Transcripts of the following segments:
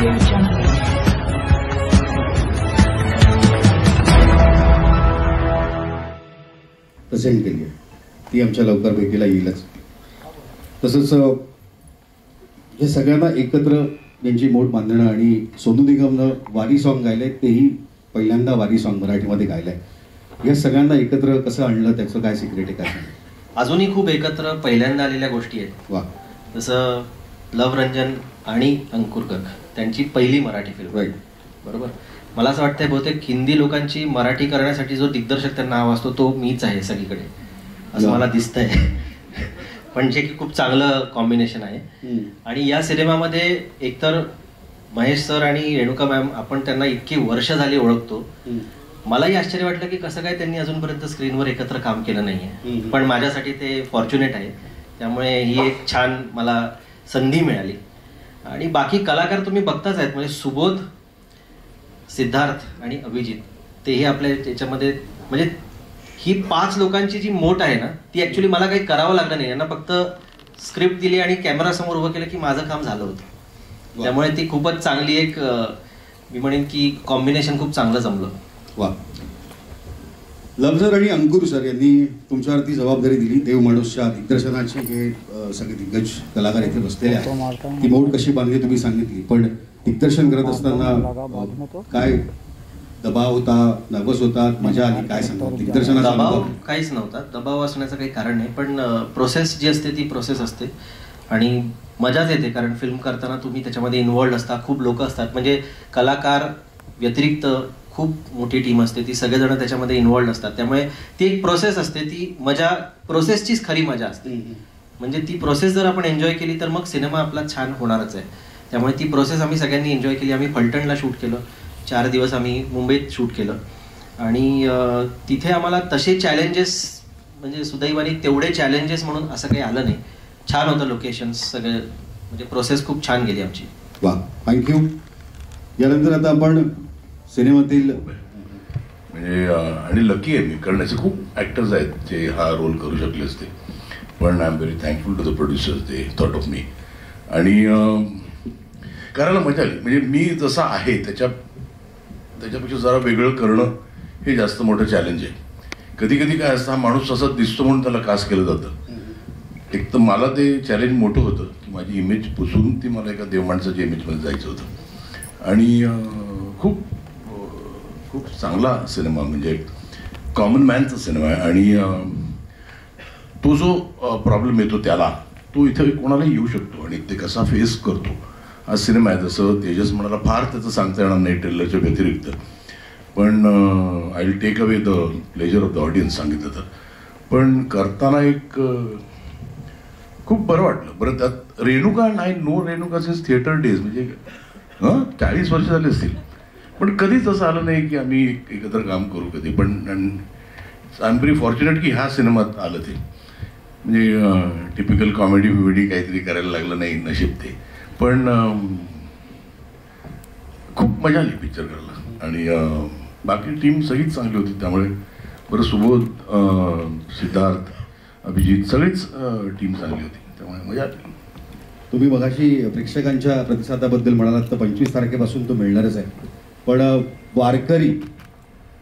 Present केली आहे ती आमच्या लवकर भेटीला येईलच. तसंच हे सगळ्यांना एकत्र यांची मोठ बांधणं आणि सोनू निगमनं वारी सॉन्ग गायलंय, तेही पहिल्यांदा वारी सॉन्ग मराठीमध्ये गायलंय. या सगळ्यांना एकत्र कसं आणलं, त्याचं काय सिक्रेट आहे काय? अजूनही खूप एकत्र पहिल्यांदा आलेल्या गोष्टी आहेत. वा. जसं लव रंजन आणि अंकुर गर्ग त्यांची पहिली मराठी फिल्म. राईट. बरोबर. मला असं वाटतंय बहुतेक हिंदी लोकांची मराठी करण्यासाठी जो दिग्दर्शक त्यांना हवा असतो तो मीच आहे सगळीकडे, असं मला दिसतंय. पण जे की खूप चांगलं कॉम्बिनेशन आहे. आणि या सिनेमामध्ये एकतर महेश सर आणि रेणुका मॅम, आपण त्यांना इतकी वर्ष झाली ओळखतो. मलाही आश्चर्य वाटलं की कसं काय त्यांनी अजूनपर्यंत स्क्रीनवर एकत्र काम केलं नाहीये. पण माझ्यासाठी ते फॉर्च्युनेट आहे. त्यामुळे ही एक छान मला संधी मिळाली. आणि बाकी कलाकार तुम्ही बघताच आहेत, म्हणजे सुबोध, सिद्धार्थ आणि अभिजित, तेही आपल्या त्याच्यामध्ये, म्हणजे ही 5 लोकांची जी मोठ आहे ना, ती ऍक्च्युली मला काही करावं लागलं नाही. यांना फक्त स्क्रिप्ट दिली आणि कॅमेरा समोर उभं केलं की माझं काम झालं होतं. त्यामुळे ती खूपच चांगली एक, मी म्हणेन की कॉम्बिनेशन खूप चांगलं जमलं. वा. लव सर आणि अंकुर सर यांनी तुमच्यावरती जबाबदारी दिली. देव माणूसच्या दिग्दर्शनाचे हे सगळे दिग्गज कलाकार इथे बसलेले आहेत. ती मोड कशी बांधली तुम्ही सांगितली, पण दिग्दर्शन करत असताना काय दबाव होता, नर्वस होता, मजा आली, काय सांगता? दिग्दर्शनाचा दबाव काहीच नव्हता. दबाव असण्याचं काही कारण नाही, पण प्रोसेस जी असते ती प्रोसेस असते आणि मजाच येते. कारण फिल्म करताना तुम्ही त्याच्यामध्ये इन्व्हॉल्ड असता, खूप लोक असतात, म्हणजे कलाकार व्यतिरिक्त खूप मोठी टीम असते, ती सगळेजण त्याच्यामध्ये इन्व्हॉल्ड असतात. त्यामुळे ती एक प्रोसेस असते, ती मजा, प्रोसेसचीच खरी मजा असते. म्हणजे ती प्रोसेस जर आपण एन्जॉय केली तर मग सिनेमा आपला छान होणारच आहे. त्यामुळे ती प्रोसेस आम्ही सगळ्यांनी एन्जॉय केली. आम्ही फलटणला शूट केलं, 4 दिवस आम्ही मुंबईत शूट केलं आणि तिथे आम्हाला तसे चॅलेंजेस, म्हणजे सुदैवाने तेवढे चॅलेंजेस म्हणून असं काही आलं नाही. छान होतं लोकेशन्स सगळे, म्हणजे प्रोसेस खूप छान गेली आमची. वा, थँक्यू. यानंतर आता आपण सिनेमातील, म्हणजे आणि लकी आहे मी, कारण असे खूप ॲक्टर्स आहेत जे हा रोल करू शकले असते. पण I am very thankful to the producers, they thought of me. आणि करायला मजा आली. म्हणजे मी जसा आहे त्याच्यापेक्षा जरा वेगळं करणं हे जास्त मोठं चॅलेंज आहे. कधी कधी काय असतं, हा माणूस असा दिसतो म्हणून त्याला कास्ट केलं जातं. एक तर मला ते चॅलेंज मोठं होतं की माझी इमेज पुसून ती मला एका देवमाणसाच्या इमेजमध्ये जायचं होतं. आणि खूप खूप चांगला सिनेमा, म्हणजे कॉमन मॅनचा सिनेमा आहे. आणि तो जो प्रॉब्लेम येतो त्याला, तो इथे कोणालाही येऊ शकतो आणि ते कसा फेस करतो हा सिनेमा आहे. जसं तेजस म्हणाला, फार त्याचं सांगता येणार नाही ट्रेलरच्या व्यतिरिक्त, पण I will take away the pleasure of the audience सांगितलं तर. पण करताना एक खूप बरं वाटलं. बरं, त्यात रेणुका नाही, no Renuka since theatre days, म्हणजे 40 वर्ष झाले असतील, पण कधीच असं आलं नाही की आम्ही एकत्र काम करू कधी. पण आय एम व्हेरी फॉर्च्युनेट की ह्या सिनेमात आलं ते. म्हणजे टिपिकल कॉमेडी बिमेडी काहीतरी करायला लागलं नाही, नशीब ते. पण खूप मजा आली पिक्चर करायला. आणि बाकी टीम सगळीच चांगली होती. त्यामुळे बरं, सुबोध, सिद्धार्थ, अभिजित, सगळीच टीम चांगली होती. त्यामुळे मजा आली. तुम्ही मगाशी प्रेक्षकांच्या प्रतिसादाबद्दल म्हणालात, तर 25 तारखेपासून तो मिळणारच आहे. पण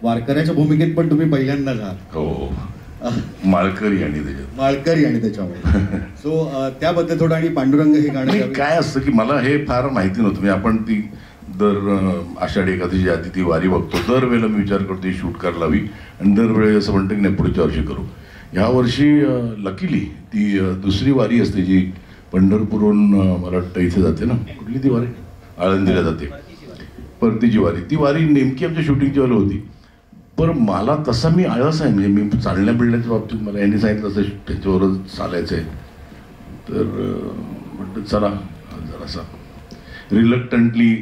वारकऱ्याच्या भूमिकेत पण तुम्ही पहिल्यांदाच आहात. हो, माळकरी आणि त्याच्यामुळे सो त्याबद्दल थोडं. आणि पांडुरंग हे गाणं काय असतं की मला हे फार माहिती नव्हतं. म्हणजे आपण ती दर आषाढी एकादशी आधी ती वारी बघतो, दरवेळेला मी विचार करतो ही शूट करायला हवी, आणि दरवेळेस असं म्हणतं की नाही पुढच्या वर्षी करू. ह्या वर्षी लकीली ती दुसरी वारी असते जी पंढरपूरहून मला वाटतं इथे जाते ना, कुठली ती वारी, आळंदीला जाते, परतीची वारी. ती वारी नेमकी आमच्या शूटिंगची वेळेला होती. पण मला तसा मी आळस आहे, म्हणजे मी चालण्या बिळण्याच्या बाबतीत मला यांनी सांगितलं असं त्यांच्यावरच चालायचं आहे. तर म्हटलं चला, जरासा रिलक्टंटली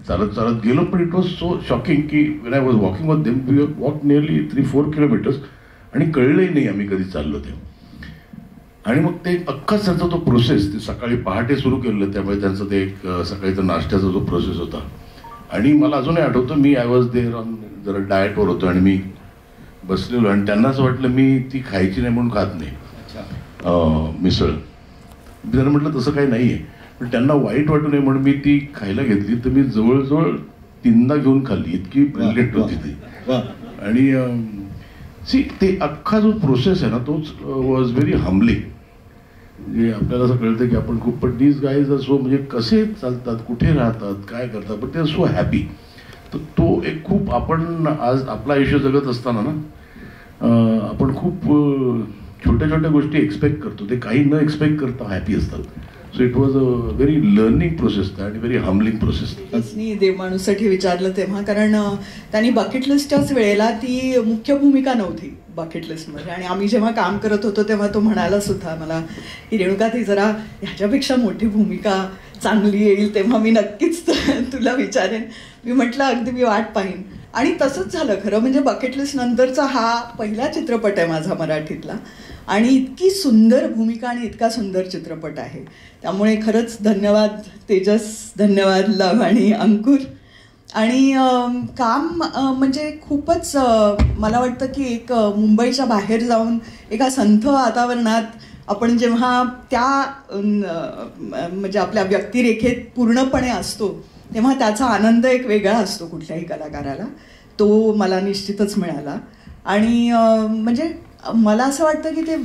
चालत गेलो. पण इट वॉज सो शॉकिंग की when I was walking with them, we walk nearly 3-4 kilometres आणि कळलंही नाही आम्ही कधी चाललो ते. आणि मग ते अख्खाच त्यांचा तो प्रोसेस, ते सकाळी पहाटे सुरू केलेलं, त्यामुळे त्यांचं ते एक सकाळीचा नाश्त्याचा जो प्रोसेस होता. आणि मला अजूनही आठवतं, मी आय वॉज देअर ऑन, जरा डाएटवर होतो आणि मी बसलेलो आणि त्यांना असं वाटलं मी ती खायची नाही म्हणून खात नाही मिसळ. मी त्यांना म्हटलं तसं काही नाही आहे, पण त्यांना वाईट वाटू नये म्हणून मी ती खायला घेतली, तर मी जवळजवळ 3दा घेऊन खाल्ली, इतकी ब्रिलियंट होती ती. आणि सी ते अख्खा जो प्रोसेस आहे ना, तोच वॉज व्हेरी हम्बलिंग. म्हणजे आपल्याला असं कळतं की आपण खूप, पण दीज गाईज सो म्हणजे कसे चालतात, कुठे राहतात, काय करतात, पण ते आर सो हॅपी. तर तो एक खूप, आपण आज आपलं आयुष्य जगत असताना ना आपण खूप छोट्या छोट्या गोष्टी एक्सपेक्ट करतो, ते काही न एक्सपेक्ट करता हॅपी असतात. So it was a very learning process आणि व्हेरी हम्बलिंग प्रोसेस. मी देवमाणूसाठी विचारलं तेव्हा, कारण त्यांनी बकेट लिस्टच्याच वेळेला ती मुख्य भूमिका नव्हती बकेट लिस्टमध्ये, आणि आम्ही जेव्हा काम करत होतो तेव्हा तो म्हणाला सुद्धा मला की रेणुका, ती जरा ह्याच्यापेक्षा मोठी भूमिका चांगली येईल तेव्हा मी नक्कीच तुला विचारेन. मी म्हटलं अगदी मी वाट पाहीन. आणि तसंच झालं खरं म्हणजे. बकेट लिस्ट नंतरचा हा पहिला चित्रपट आहे माझा मराठीतला, आणि इतकी सुंदर भूमिका आणि इतका सुंदर चित्रपट आहे. त्यामुळे खरंच धन्यवाद तेजस, धन्यवाद लव आणि अंकुर. आणि काम म्हणजे खूपच मला वाटतं की एक मुंबईच्या बाहेर जाऊन एका संथ वातावरणात आपण जेव्हा त्या म्हणजे आपल्या व्यक्तिरेखेत पूर्णपणे असतो तेव्हा त्याचा आनंद एक वेगळा असतो कुठल्याही कलाकाराला. तो मला निश्चितच मिळाला. आणि म्हणजे मला असं वाटतं की ते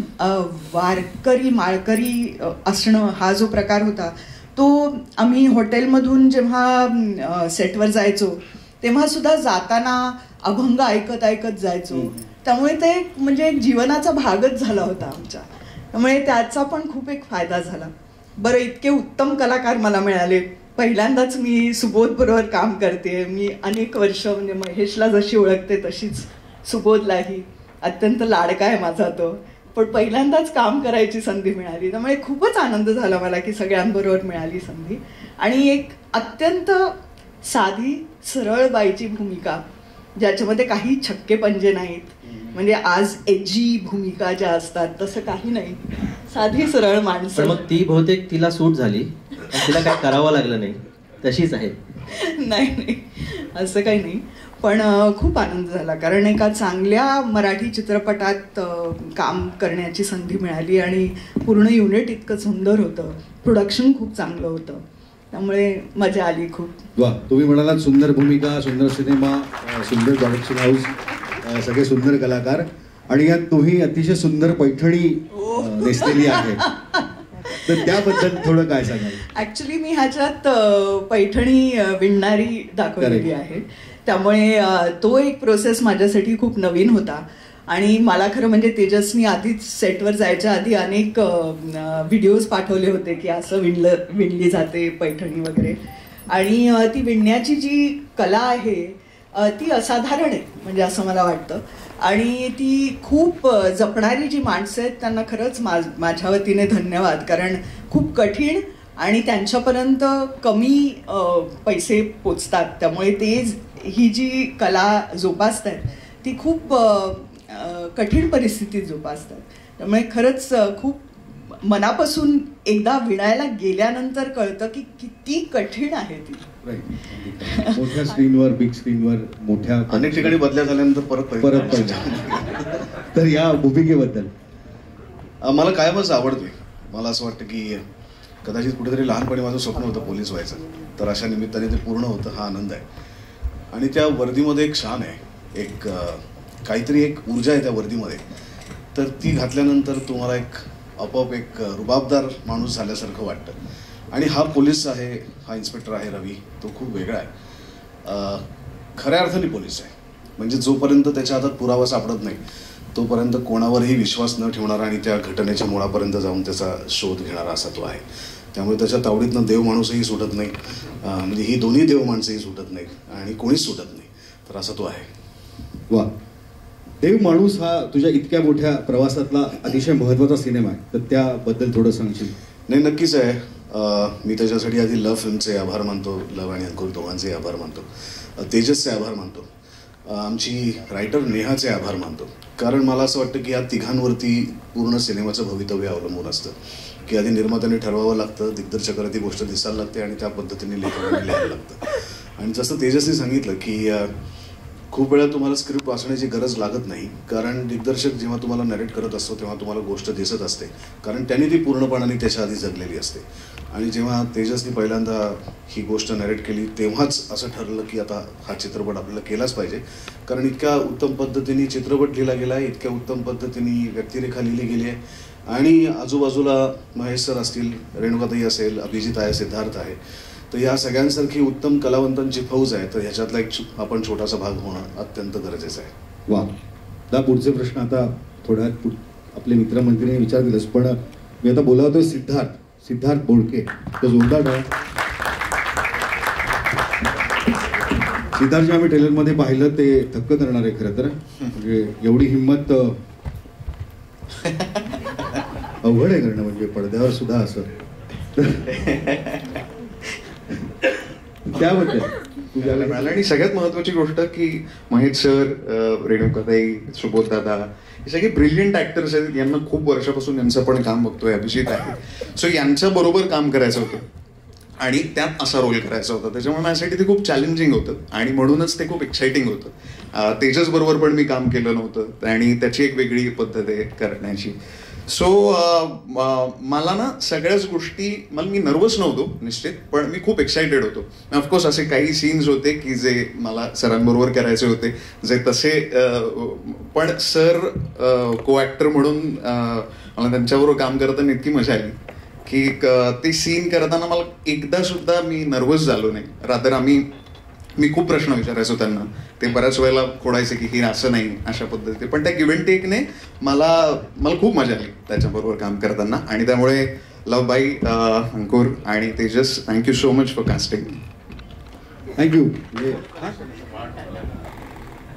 वारकरी माळकरी असणं हा जो प्रकार होता तो आम्ही हॉटेलमधून जेव्हा सेटवर जायचो तेव्हा सुद्धा जाताना अभंग ऐकत ऐकत जायचो. त्यामुळे ते म्हणजे एक जीवनाचा भागच झाला होता आमच्या. त्यामुळे त्याचा पण खूप एक फायदा झाला. बरं, इतके उत्तम कलाकार मला मिळाले. पहिल्यांदाच मी सुबोधबरोबर काम करते. मी अनेक वर्ष म्हणजे महेशला जशी ओळखते तशीच सुबोधलाही. अत्यंत लाडका आहे माझा तो. पण पहिल्यांदाच काम करायची संधी मिळाली. त्यामुळे खूपच आनंद झाला मला की सगळ्यांबरोबर मिळाली संधी. आणि एक अत्यंत साधी सरळ बाईची भूमिका ज्याच्यामध्ये काही छक्के पंजे नाहीत. म्हणजे आज एजी भूमिका ज्या असतात तसं काही नाही. साधी सरळ माणसं. मग ती बहुतेक तिला सूट झाली, तिला काय करावं लागलं नाही, तशीच आहे. नाही असं काही नाही. पण खूप आनंद झाला कारण एका चांगल्या मराठी चित्रपटात काम करण्याची संधी मिळाली. आणि पूर्ण युनिट इतकं सुंदर होतं, प्रोडक्शन खूप चांगलं होतं. त्यामुळे मजा आली खूप. वा, तुम्ही म्हणालात सुंदर भूमिका, सुंदर सिनेमा, सुंदर प्रोडक्शन हाऊस, सगळे सुंदर कलाकार, आणि यात तुम्ही अतिशय सुंदर पैठणी नेसलेली आहे. तर त्याबद्दल थोडं काय सांगाल? ऍक्च्युली मी ह्याच्यात पैठणी विणणारी दाखवलेली आहे. त्यामुळे तो एक प्रोसेस माझ्यासाठी खूप नवीन होता. आणि मला खरं म्हणजे तेजसनी आधीच सेटवर जायच्या आधी अनेक व्हिडिओज पाठवले होते की असं विणली जाते पैठणी वगैरे. आणि ती विणण्याची जी कला आहे ती असाधारण आहे म्हणजे असं मला वाटतं. आणि ती खूप जपणारी जी माणसं आहेत त्यांना खरंच माझ्या वतीने धन्यवाद. कारण खूप कठीण आणि त्यांच्यापर्यंत कमी पैसे पोचतात. त्यामुळे ते ही जी कला जोपासतात ती खूप कठीण परिस्थितीत जोपासतात. त्यामुळे खरंच खूप मनापासून एकदा विणायला गेल्यानंतर कळतं की किती कठीण आहे ती. मोठ्या स्क्रीनवर, बिग स्क्रीनवर, मोठ्या अनेक ठिकाणी बदल्या झाल्यानंतर परत तर या भूमिकेबद्दल मला कायमच आवडते. मला असं वाटतं की कदाचित कुठेतरी लहानपणी माझं स्वप्न होतं पोलीस व्हायचं, तर अशा निमित्ताने ते पूर्ण होतं, हा आनंद आहे. आणि त्या वर्दीमध्ये एक शान आहे, एक काहीतरी एक ऊर्जा आहे त्या वर्दीमध्ये. तर ती घातल्यानंतर तुम्हाला एक आपोआप एक रुबाबदार माणूस झाल्यासारखं वाटतं. आणि हा पोलीस आहे, हा इन्स्पेक्टर आहे रवी, तो खूप वेगळा आहे. खऱ्या अर्थाने पोलीस आहे. म्हणजे जोपर्यंत त्याच्या हातात पुरावा सापडत नाही तोपर्यंत कोणावरही विश्वास न ठेवणारा आणि त्या घटनेच्या मुळापर्यंत जाऊन त्याचा शोध घेणारा असा तो आहे. त्यामुळे त्याच्या तावडीतनं देव माणूसही सुटत नाही, म्हणजे ही दोन्ही देव माणसंही सुटत नाही आणि कोणीच सुटत नाही, तर असा तो आहे. वा, देव माणूस हा तुझ्या इतक्या मोठ्या प्रवासातला अतिशय महत्त्वाचा सिनेमा आहे, तर त्याबद्दल थोडं सांगशील? नाही, नक्कीच आहे. मी त्याच्यासाठी आधी लव फिल्मचे आभार मानतो, लव आणि अंकुर दोघांचे आभार मानतो, तेजसचे आभार मानतो, आमची रायटर नेहाचे आभार मानतो. कारण मला असं वाटतं की या तिघांवरती पूर्ण सिनेमाचं भवितव्य अवलंबून असतं. की आधी निर्मात्याने ठरवावं लागतं, दिग्दर्शकाला ती गोष्ट दिसायला लागते आणि त्या पद्धतीने लेखकाने लिहायला लागतं. आणि जसं तेजसने सांगितलं की खूप वेळा तुम्हाला स्क्रिप्ट वाचण्याची गरज लागत नाही, कारण दिग्दर्शक जेव्हा तुम्हाला नरेट करत असतो तेव्हा तुम्हाला गोष्ट दिसत असते, कारण त्यांनी ती पूर्णपणाने त्याच्या आधी जगलेली असते. आणि जेव्हा तेजसनी पहिल्यांदा ही गोष्ट नरेट केली तेव्हाच असं ठरलं की आता हा चित्रपट आपल्याला केलाच पाहिजे, कारण इतक्या उत्तम पद्धतीने चित्रपट लिहिला गेला आहे, इतक्या उत्तम पद्धतीने व्यक्तिरेखा लिहिली गेली आहे, आणि आजूबाजूला महेश सर असतील, रेणुकाताई असेल, अभिजित आहे, सिद्धार्थ आहे, तर या सगळ्यांसारखी उत्तम कलावंतांची फौज आहे. तर ह्याच्यातला एक आपण छोटासा भाग होणं अत्यंत गरजेचं आहे. वा, आता पुढचे प्रश्न आता थोड्यात आपले मित्रमंत्रीने विचारतीलच, पण मी आता बोलावतोय सिद्धार्थ बोडके. तो जोरदार आहे. सिद्धार्थ जे आम्ही ट्रेलरमध्ये पाहिलं ते थक्क करणार आहे खरं तर. म्हणजे एवढी हिंमत अवघड आहे करणं, म्हणजे पडद्यावर सुद्धा असं. त्याबद्दल मिळालं. आणि सगळ्यात महत्वाची गोष्ट की महेश सर, रेणुकाताई, सुबोध दादा हे सगळे ब्रिलियंट ऍक्टर्स आहेत. यांना खूप वर्षापासून यांचं पण काम बघतोय. अभिजित आहे, सो यांच्या बरोबर काम करायचं होतं आणि त्यात असा रोल करायचा होता. त्याच्यामुळे माझ्यासाठी ते खूप चॅलेंजिंग होतं आणि म्हणूनच ते खूप एक्साइटिंग होतं. तेजस बरोबर पण मी काम केलं नव्हतं आणि त्याची एक वेगळी पद्धत आहे करण्याची. सो मला ना सगळ्याच गोष्टी, मी नर्वस नव्हतो निश्चित, पण मी खूप एक्सायटेड होतो. ऑफकोर्स असे काही सीन्स होते की जे मला सरांबरोबर करायचे होते, जे तसे पण सर को ॲक्टर म्हणून मला त्यांच्याबरोबर काम करताना इतकी मजा आली की ते सीन करताना मला एकदा सुद्धा मी नर्वस झालो नाही. रादर मी खूप प्रश्न विचारायचो त्यांना. ते बऱ्याच वेळेला खोडायचे की हे असं नाही, अशा पद्धतीने. पण त्या गिव्ह अँड टेकने मला खूप मजा आली त्याच्याबरोबर काम करताना. आणि त्यामुळे लव बाई, अंकुर आणि Tejas, thank you so much for casting. Thank you.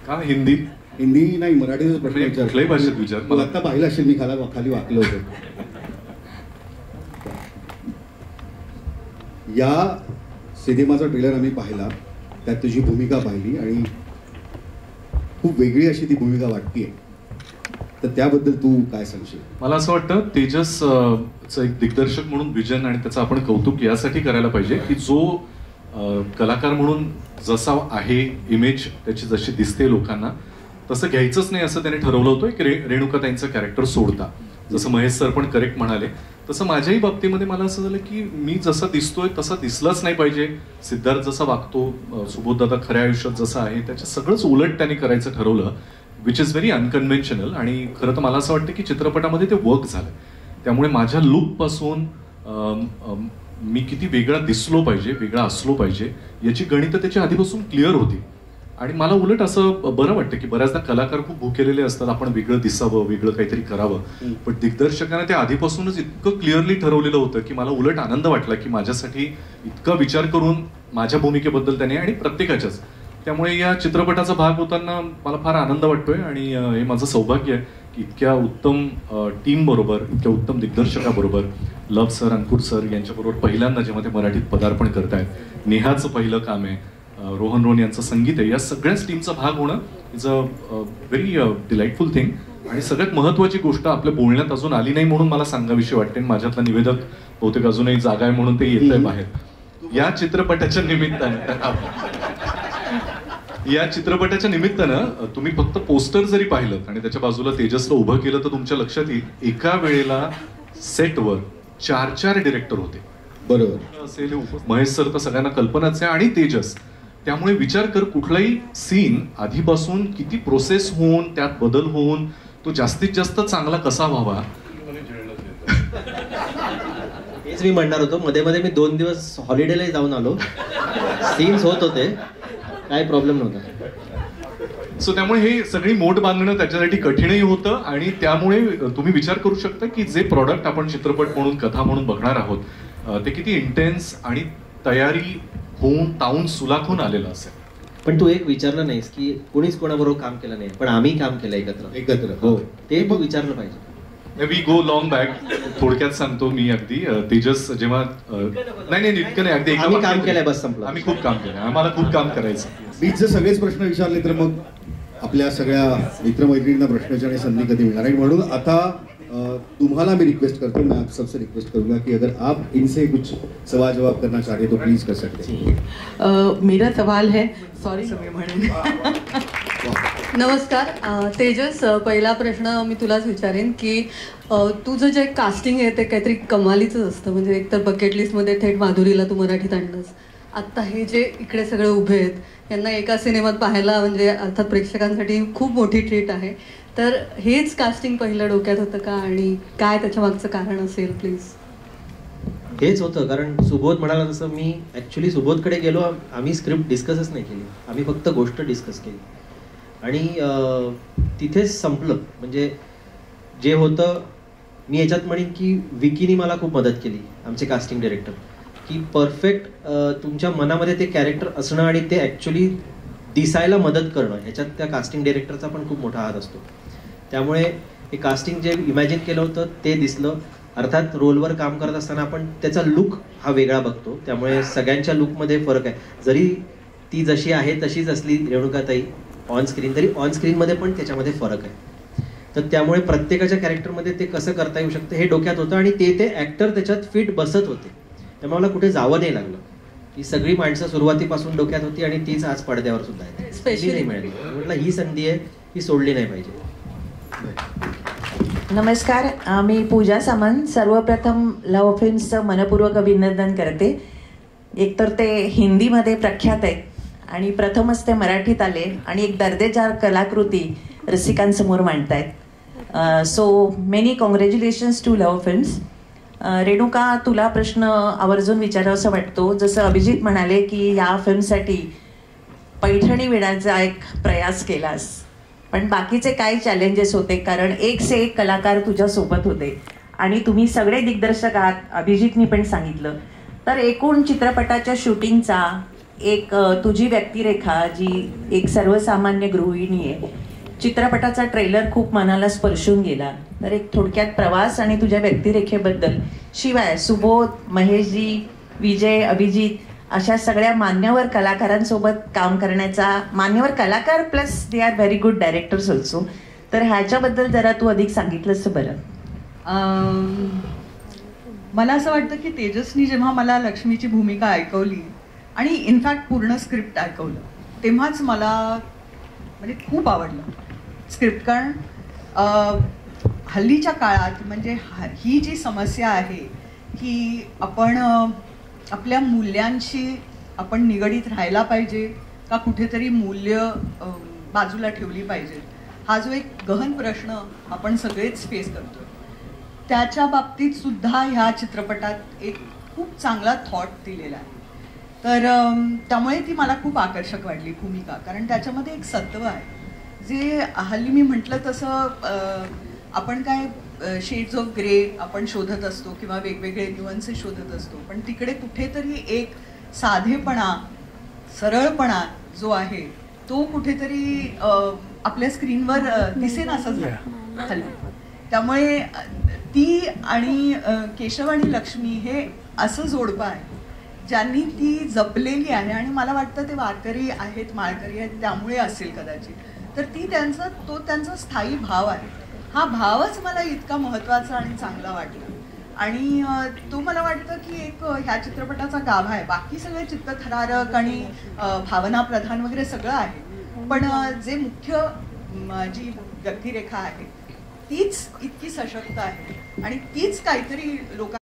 का हिंदी नाही, मराठीचाच प्रश्न विचार. कुठल्याही भाषेत विचार. मला आता पाहिलं असेल, मी खाली वाकलो होतो. या सिनेमाचा ट्रेलर आम्ही पाहिला, त्यात तुझी भूमिका पाहिली आणि खूप वेगळी अशी ती भूमिका वाटतीये, तर त्याबद्दल तू काय सांगशील? मला असं वाटतं तेजस एक दिग्दर्शक म्हणून विजन आणि त्याचं आपण कौतुक यासाठी करायला पाहिजे की जो कलाकार म्हणून जसा आहे, इमेज त्याची जशी दिसते लोकांना, तसं घ्यायचंच नाही असं त्याने ठरवलं होतं की रेणुकाताईंचं कॅरेक्टर सोडता. जसं महेश सर पण करेक्ट म्हणाले, तसं माझ्याही बाबतीमध्ये मला असं झालं की मी जसा दिसतोय तसा दिसलाच नाही पाहिजे. सिद्धार्थ जसा वागतो, सुबोध दादा खऱ्या आयुष्यात जसं आहे त्याच्या सगळंच उलट त्यांनी करायचं ठरवलं, विच इज व्हेरी अनकन्व्हेन्शनल. आणि खरं तर मला असं वाटतं की चित्रपटामध्ये ते वर्क झालं. त्यामुळे माझ्या लुकपासून मी किती वेगळा दिसलो पाहिजे, वेगळा असलो पाहिजे याची गणितं त्याची आधीपासून क्लिअर होती. आणि मला उलट असं बरं वाटतं की बऱ्याचदा कलाकार खूप भुकेलेले असतात, आपण वेगळं दिसावं, वेगळं काहीतरी करावं. पण दिग्दर्शकांना ते आधीपासूनच इतकं क्लिअरली ठरवलेलं होतं की मला उलट आनंद वाटला की माझ्यासाठी इतका विचार करून माझ्या भूमिकेबद्दल त्याने, आणि प्रत्येकाच्याच. त्यामुळे या चित्रपटाचा भाग होताना मला फार आनंद वाटतोय आणि हे माझं सौभाग्य आहे की इतक्या उत्तम टीम बरोबर, इतक्या उत्तम दिग्दर्शकाबरोबर, लव सर, अंकुर सर यांच्याबरोबर पहिल्यांदा जेव्हा ते मराठीत पदार्पण करतायत, नेहाचं पहिलं काम आहे, रोहन रोहन यांचं संगीत आहे, या सगळ्याच टीमचा भाग होणं is a very delightful thing. आणि सगळ्यात महत्वाची गोष्ट आपल्या बोलण्यात अजून आली नाही म्हणून मला सांगावीशी वाटते, माझ्यातला निवेदक बहुतेक अजूनही जागा आहे म्हणून ते येत आहे बाहेर. या चित्रपटाच्या निमित्तानं तुम्ही फक्त पोस्टर जरी पाहिलं आणि त्याच्या बाजूला तेजसला उभं केलं तर तुमच्या लक्षात येईल एका वेळेला सेटवर 4 डिरेक्टर होते. बरोबर असेल महेश सर तर सगळ्यांना कल्पनाच आहे, आणि तेजस. त्यामुळे विचार कर, कुठलाही सीन आधीपासून किती प्रोसेस होऊन, त्यात बदल होऊन तो जास्तीत जास्त चांगला कसा व्हावा. हेच मी म्हणणार होतो. मध्ये मध्ये मी 2 दिवस हॉलिडेला जाऊन आलो, सीन्स होत होते, काय प्रॉब्लेम नव्हता. सो त्यामुळे हे सगळी मोठ बांधणं त्याच्यासाठी कठीणही होतं. आणि त्यामुळे तुम्ही विचार करू शकता की जे प्रॉडक्ट आपण चित्रपट म्हणून, कथा म्हणून बघणार आहोत, ते किती इंटेन्स आणि तयारी होऊन, तावून, सुलाखून आलेलं असेल. पण तू एक विचारलं नाहीस की कोणीच कोणाबरोबर काम केलं नाही, पण आम्ही काम केलं एकत्र. हो, ते तू विचारलं पाहिजे. We go long back. थोडक्यात सांगतो मी अगदी. तेजस जेव्हा नाही इतकं नाही, अगदी आम्ही काम केलंय, बस संपलं. आम्ही खूप काम केलं, आम्हाला खूप काम करायचं. मी जर सगळेच प्रश्न विचारले तर मग आपल्या सगळ्या मित्रमैत्रिणींना प्रश्न विचारण्याची संधी कधी मिळणार. आणि म्हणून आता तुम्हाला मैं रिक्वेस्ट करता हूँ, मैं आप सबसे रिक्वेस्ट करूंगा कि अगर आप इनसे कुछ सवाल जवाब करना चाहते तो प्लीज कर सकते हैं. मेरा सवाल है, सॉरी नमस्कार तेजस, पहिला प्रश्न मी तुलाच विचारेन की तुझं जे कास्टिंग आहे ते काहीतरी कमालीचंच असतं. म्हणजे एकतर बकेट लिस्टमध्ये थेट माधुरीला तू मराठीत आणलंस. आत्ता हे जे इकडे सगळे उभे आहेत यांना एका सिनेमात पाहायला म्हणजे अर्थात प्रेक्षकांसाठी खूप मोठी ट्रीट आहे. तर हेच कास्टिंग पहिलं डोक्यात होतं का आणि काय त्याच्या मागचं कारण असेल प्लीज? हेच होतं, कारण सुबोध म्हणाला तसं मी ॲक्च्युली सुबोधकडे गेलो. आम्ही स्क्रिप्ट डिस्कसच नाही केली, आम्ही फक्त गोष्ट डिस्कस केली आणि तिथेच संपलं. म्हणजे जे होतं, मी याच्यात म्हणेन की विकीनी मला खूप मदत केली, आमचे कास्टिंग डिरेक्टर, की परफेक्ट तुमच्या मनामध्ये ते कॅरेक्टर असणं आणि ते ॲक्च्युली दिसायला मदत करणं, ह्याच्यात त्या कास्टिंग डिरेक्टरचा पण खूप मोठा हात असतो. त्यामुळे हे कास्टिंग जे इमॅजिन केलं होतं ते दिसलं. अर्थात रोलवर काम करत असताना आपण त्याचा लुक हा वेगळा बघतो, त्यामुळे सगळ्यांच्या लुकमध्ये फरक आहे. जरी ती जशी आहे तशीच असली रेणुकाताई ऑन स्क्रीन, तरी ऑन स्क्रीनमध्ये पण त्याच्यामध्ये फरक आहे. तर त्यामुळे प्रत्येकाच्या कॅरेक्टरमध्ये ते कसं करता येऊ शकतं हे डोक्यात होतं आणि ते ॲक्टर त्याच्यात फिट बसत होते. त्यामुळे मला कुठे जावं नाही लागलं. ही सगळी माणसं सुरुवातीपासून डोक्यात होती आणि तीच आज पडद्यावर सुद्धा आहे. स्पेशली नाही मिळाली, म्हटलं ही संधी आहे, ही सोडली नाही पाहिजे. नमस्कार, मी पूजा सामंत. सर्वप्रथम लव्ह फिल्म्सचं मनपूर्वक अभिनंदन करते. एकतर ते हिंदीमध्ये प्रख्यात आहेत आणि प्रथमच ते मराठीत आले आणि एक दर्जेदार कलाकृती रसिकांसमोर मांडतायत. So many congratulations to Luv Films. Renuka, तुला प्रश्न आवर्जून विचारावासा वाटतो. जसं अभिजित म्हणाले की या फिल्मसाठी पैठणी विणायचा एक प्रयास केलास, पण बाकीचे काय चॅलेंजेस होते? कारण एक से एक कलाकार तुझ्या सोबत होते आणि तुम्ही सगळे दिग्दर्शक आहात, अभिजितनी पण सांगितलं. तर एकूण चित्रपटाच्या शूटिंगचा एक तुझी व्यक्तिरेखा, जी एक सर्वसामान्य गृहिणी आहे, चित्रपटाचा ट्रेलर खूप मनाला स्पर्शून गेला. तर एक थोडक्यात प्रवास आणि तुझ्या व्यक्तिरेखेबद्दल, शिवाय सुबोध, महेशजी, विजय, अभिजित अशा सगळ्या मान्यवर कलाकारांसोबत काम करण्याचा, मान्यवर कलाकार plus they are very good directors also, तर ह्याच्याबद्दल जरा तू अधिक सांगितलंस तर बरं. मला असं वाटतं की तेजसनी जेव्हा मला लक्ष्मीची भूमिका ऐकवली आणि इनफॅक्ट पूर्ण स्क्रिप्ट ऐकवलं, तेव्हाच मला म्हणजे खूप आवडलं स्क्रिप्ट. कारण हल्लीच्या काळात म्हणजे ही जी समस्या आहे की आपण आपल्या मूल्यांशी आपण निगडीत राहायला पाहिजे का कुठेतरी मूल्य बाजूला ठेवली पाहिजे, हा जो एक गहन प्रश्न आपण सगळेच फेस करतो, त्याच्या बाबतीत सुद्धा ह्या चित्रपटात एक खूप चांगला थॉट दिलेला आहे. तर त्यामुळे ती मला खूप आकर्षक वाटली भूमिका. कारण त्याच्यामध्ये एक सत्व आहे जे हल्ली मी म्हटलं तसं आपण काय शेड्स ऑफ ग्रे आपण शोधत असतो किंवा वेगवेगळे न्यूअन्सेस शोधत असतो, पण तिकडे कुठेतरी एक साधेपणा, सरळपणा जो आहे तो कुठेतरी आपल्या स्क्रीनवर दिसेन असंच हल्ली. त्यामुळे ती आणि केशव आणि लक्ष्मी हे असं जोडपं आहे ज्यांनी ती जपलेली आहे आणि मला वाटतं ते वारकरी आहेत, माळकरी आहेत, त्यामुळे असेल कदाचित. तर ती त्यांचा स्थायी भाव आहे. हा भावच मला इतका महत्त्वाचा आणि चांगला वाटला आणि तो मला वाटतं की एक ह्या चित्रपटाचा गाभा आहे. बाकी सगळे चित्तथरारक आणि भावनाप्रधान वगैरे सगळं आहे, पण जे मुख्य जी व्यक्तिरेखा आहे तीच इतकी सशक्त आहे आणि तीच काहीतरी लोकांना